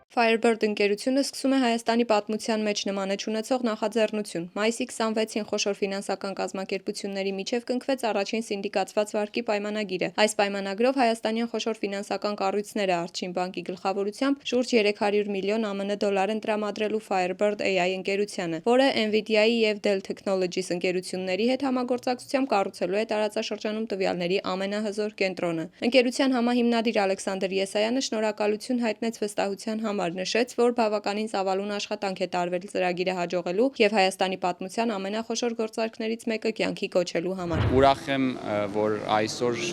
Firebird ընկերությունը սկսում է Հայաստանի պատմության մեջ նմանեչ ունեցող նախաձեռնություն։ Մայիսի 26-ին խոշոր ֆինանսական կազմակերպությունների միջև կնքվեց առաջին սինդիկացված վարկի պայմանագիրը։ Այս պայմանագրով հայաստանյան խոշոր ֆինանսական կառույցները Արչին բանկի գլխավորությամբ շուրջ 300 միլիոն ԱՄՆ դոլար են տրամադրելու Firebird AI ընկերությանը, որը NVIDIA-ի և Dell Technologies ընկերությունների հետ համագործակցությամբ կառուցելու է տարածաշրջանում տվյալների ամենահզոր կենտրոնը։ Ընկերության համահիմնադիր Ալեքսանդր Եսայանը շնորհակալություն հայտնեց վստահության համար, նշեց, որ բավականին ծավալուն աշխատանք է տարվել ծրագիրը հաջողելու և Հայաստանի պատմության ամենախոշոր գործարքներից մեկը կյանքի կոչելու համար։ Ուրախ եմ, որ այսօր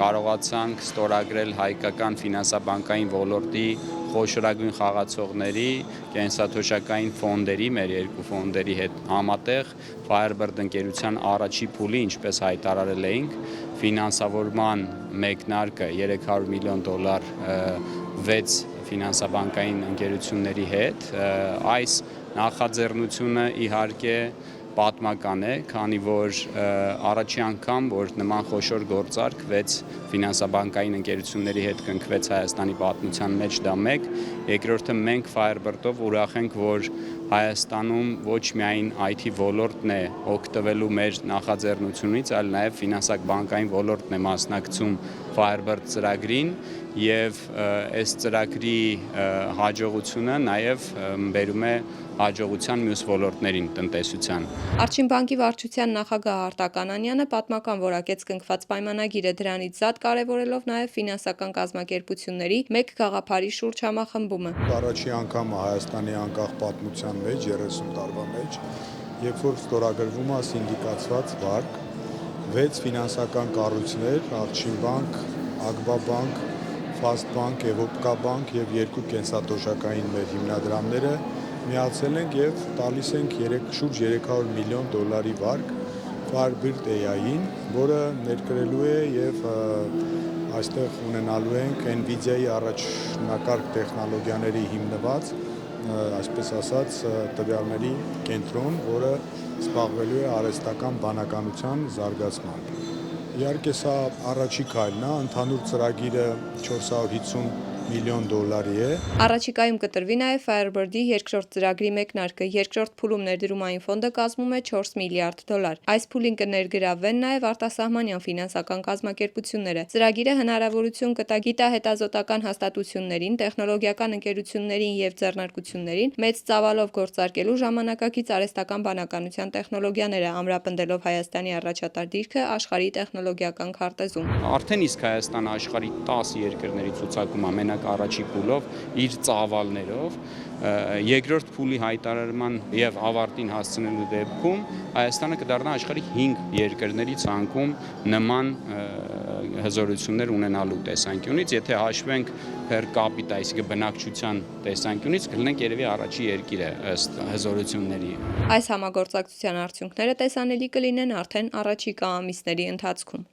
կարողացանք ստորագրել հայկական ֆինանսաբանկային ոլորտի խոշորագույն խաղացողների, կենսաթոշակային ֆոնդերի, մեր երկու ֆոնդերի հետ համատեղ Firebird ընկերության առաջի փուլի, ինչպես հայտարարել էինք, ֆինանսավորման մեկնարկը 300 միլիոն դոլար 6 ֆինանսաբանկային ընկերությունների հետ։ Այս նախաձեռնությունը իհարկե պատմական է, քանի որ առաջի անգամ, որ նման խոշոր գործարք 6 ֆինանսաբանկային ընկերությունների հետ կնքվեց Հայաստանի պատմության մեջ, դա մեկ, երկրորդը մենք Firebird-ով ուրախ ենք, որ Հայաստանում ոչ միայն IT ոլորտն է օգտվելու մեր նախաձեռնությունից, այլ նաև ֆինանսաբանկային ոլորտն է մասնակցում Firebird ծրագրին և այս ծրագրի հաջողությունը նաև բերում է հաջողության մյուս ոլորտներին տնտեսության։ Արչին բանկի վարչության նախագահ Արտակ Անանյանը պատմական որակեց կնքված պայմանագիրը, դրանից զատ կարևորելով նաև ֆինանսական կազմակերպությունների մեկ գաղափարի շուրջ համախմբումը։ Առաջի անգամ Հայաստանի անկախ պատմության մեջ 30 տարվա մեջ, երբ որ ստորագրվում է սինդիկացված վարկ, 6 ֆինանսական կառույցներ՝ Արչին բանկ, Ագբա բանկ, Fast Bank, Evopca Bank և երկու կենսաթոշակային մեր հիմնադրամները միացել ենք և տալիս ենք շուրջ 300 միլիոն դոլարի վարկ Firebird AI-ին, որը ներկրելու է և այստեղ ունենալու ենք NVIDIA-ի առաջնակարգ տեխնոլոգիաների հիմնված, այսպես ասած, տվյալների կենտրոն, որը զբաղվելու է արհեստական բանականության զարգացմամբ։ Իհարկե սա առաջի քայլն է, ընդհանուր ծրագիրը 450 միլիոն դոլարի է։ Առաջիկայում կտրվի նաև Firebird-ի երկրորդ ծրագրի մեկնարկը։ Երկրորդ փուլում ներդրումային ֆոնդը կազմում է 4 միլիարդ դոլար։ Այս փուլին կներգրավվեն նաև արտասահմանյան ֆինանսական կազմակերպությունները։ Ծրագիրը հնարավորություն կտա գիտահետազոտական հաստատություններին, տեխնոլոգիական ընկերություններին և ձեռնարկություններին մեծ ծավալով գործարկելու ժամանակակից արհեստական բանականության տեխնոլոգիաները, ամրապնդելով Հայաստանի առաջատար դիրքը աշխարհի տեխնոլոգիական քարտեզում։ Արդեն իսկ Հայաստանը աշխարհի 10 երկրների ցուցակում է մենակ առաջի փուլով իր ծավալներով, երկրորդ փուլի հայտարարման և ավարտին հասցնելու դեպքում Հայաստանը կդառնա աշխարհի 5 երկրների ցանկում նման հզորություններ ունենալու տեսանկյունից, եթե հաշվենք per capita, այսինքն բնակչության տեսանկյունից, կլինենք երևի առաջի երկիրը ըստ հզորությունների։ Այս համագործակցության արդյունքները տեսանելի կլինեն արդեն առաջիկա ամիսների ընթացքում։